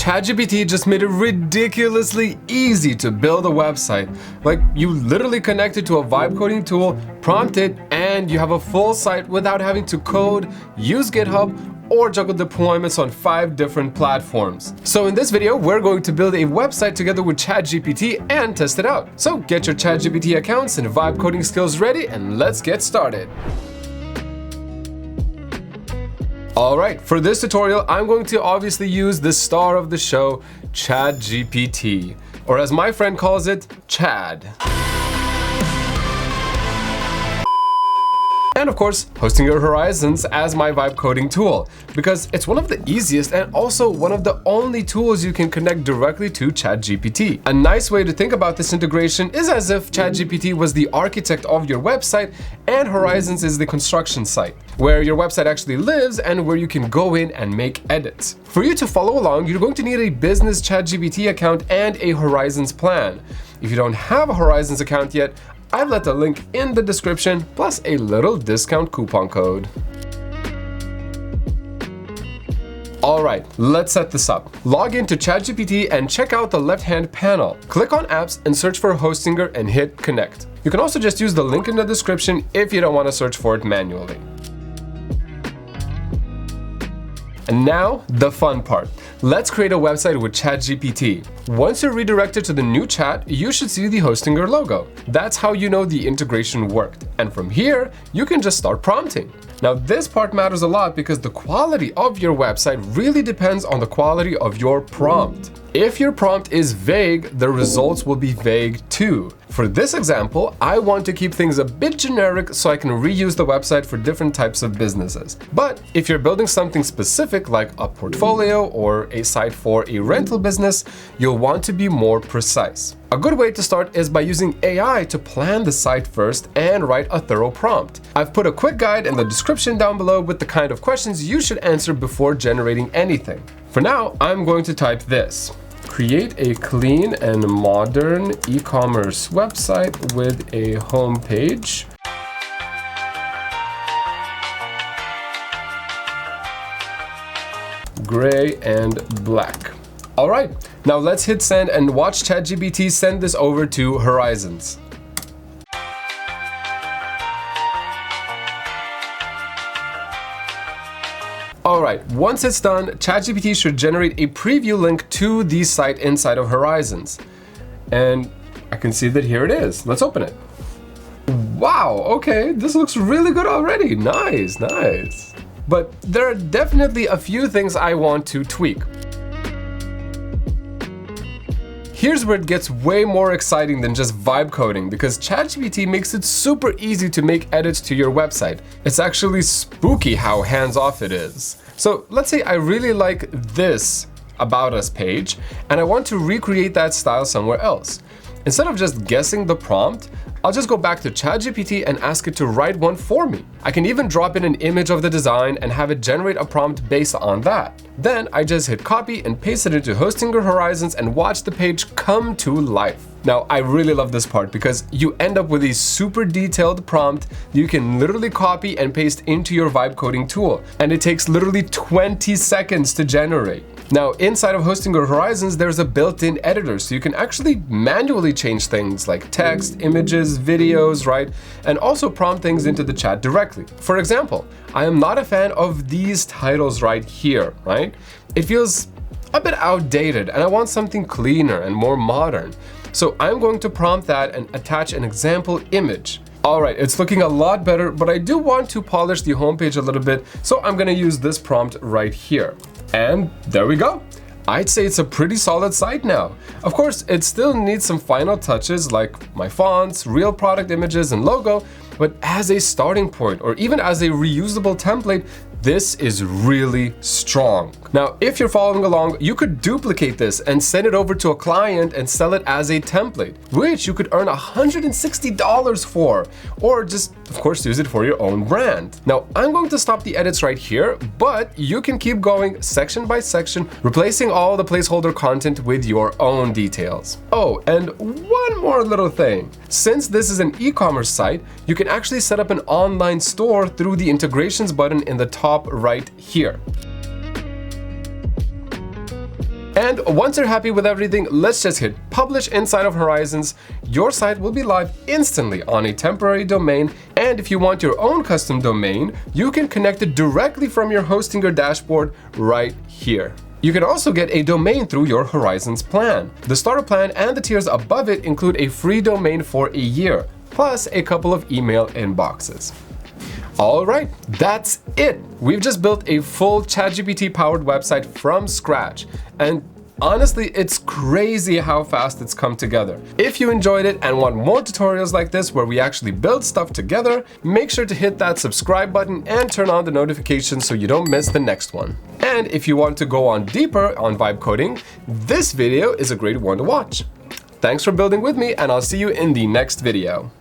ChatGPT just made it ridiculously easy to build a website. Like, you literally connect it to a vibe coding tool, prompt it, and you have a full site without having to code, use GitHub, or juggle deployments on 5 different platforms. So in this video, we're going to build a website together with ChatGPT and test it out. So get your ChatGPT accounts and vibe coding skills ready, and let's get started. Alright, for this tutorial, I'm going to obviously use the star of the show, ChatGPT, or as my friend calls it, Chad. And of course, Hostinger Horizons as my vibe coding tool, because it's one of the easiest and also one of the only tools you can connect directly to ChatGPT. A nice way to think about this integration is as if ChatGPT was the architect of your website and Horizons is the construction site, where your website actually lives and where you can go in and make edits. For you to follow along, you're going to need a business ChatGPT account and a Horizons plan. If you don't have a Horizons account yet, I've left a link in the description, plus a little discount coupon code. Alright, let's set this up. Log into ChatGPT and check out the left-hand panel. Click on Apps and search for Hostinger and hit Connect. You can also just use the link in the description if you don't want to search for it manually. And now, the fun part. Let's create a website with ChatGPT. Once you're redirected to the new chat, you should see the Hostinger logo. That's how you know the integration worked. And from here, you can just start prompting. Now, this part matters a lot because the quality of your website really depends on the quality of your prompt. If your prompt is vague, the results will be vague too. For this example, I want to keep things a bit generic so I can reuse the website for different types of businesses. But if you're building something specific like a portfolio or a site for a rental business, you'll want to be more precise. A good way to start is by using AI to plan the site first and write a thorough prompt. I've put a quick guide in the description down below with the kind of questions you should answer before generating anything. For now, I'm going to type this. Create a clean and modern e-commerce website with a homepage. Gray and black. All right, now let's hit send and watch ChatGPT send this over to Horizons. Alright, once it's done, ChatGPT should generate a preview link to the site inside of Horizons. And I can see that here it is. Let's open it. Wow, okay, this looks really good already. Nice, nice. But there are definitely a few things I want to tweak. Here's where it gets way more exciting than just vibe coding, because ChatGPT makes it super easy to make edits to your website. It's actually spooky how hands-off it is. So let's say I really like this About Us page, and I want to recreate that style somewhere else. Instead of just guessing the prompt, I'll just go back to ChatGPT and ask it to write one for me. I can even drop in an image of the design and have it generate a prompt based on that. Then I just hit copy and paste it into Hostinger Horizons and watch the page come to life. Now, I really love this part because you end up with a super detailed prompt you can literally copy and paste into your vibe coding tool. And it takes literally 20 seconds to generate. Now, inside of Hostinger Horizons, there's a built-in editor, so you can actually manually change things like text, images, videos, right? And also prompt things into the chat directly. For example, I am not a fan of these titles right here, right? It feels a bit outdated and I want something cleaner and more modern. So I'm going to prompt that and attach an example image. Alright, it's looking a lot better, but I do want to polish the homepage a little bit, so I'm gonna use this prompt right here. And there we go. I'd say it's a pretty solid site now. Of course, it still needs some final touches like my fonts, real product images, and logo, but as a starting point or even as a reusable template, this is really strong. Now, if you're following along, you could duplicate this and send it over to a client and sell it as a template, which you could earn $160 for, or just, of course, use it for your own brand. Now, I'm going to stop the edits right here, but you can keep going section by section, replacing all the placeholder content with your own details. Oh, and one more little thing. Since this is an e-commerce site, you can actually set up an online store through the integrations button in the top right here. And once you're happy with everything, let's just hit publish inside of Horizons. Your site will be live instantly on a temporary domain. And if you want your own custom domain, you can connect it directly from your Hostinger dashboard right here. You can also get a domain through your Horizons plan. The starter plan and the tiers above it include a free domain for a year, plus a couple of email inboxes. All right, that's it. We've just built a full ChatGPT powered website from scratch. And honestly, it's crazy how fast it's come together. If you enjoyed it and want more tutorials like this where we actually build stuff together, make sure to hit that subscribe button and turn on the notifications so you don't miss the next one. And if you want to go on deeper on vibe coding, this video is a great one to watch. Thanks for building with me, and I'll see you in the next video.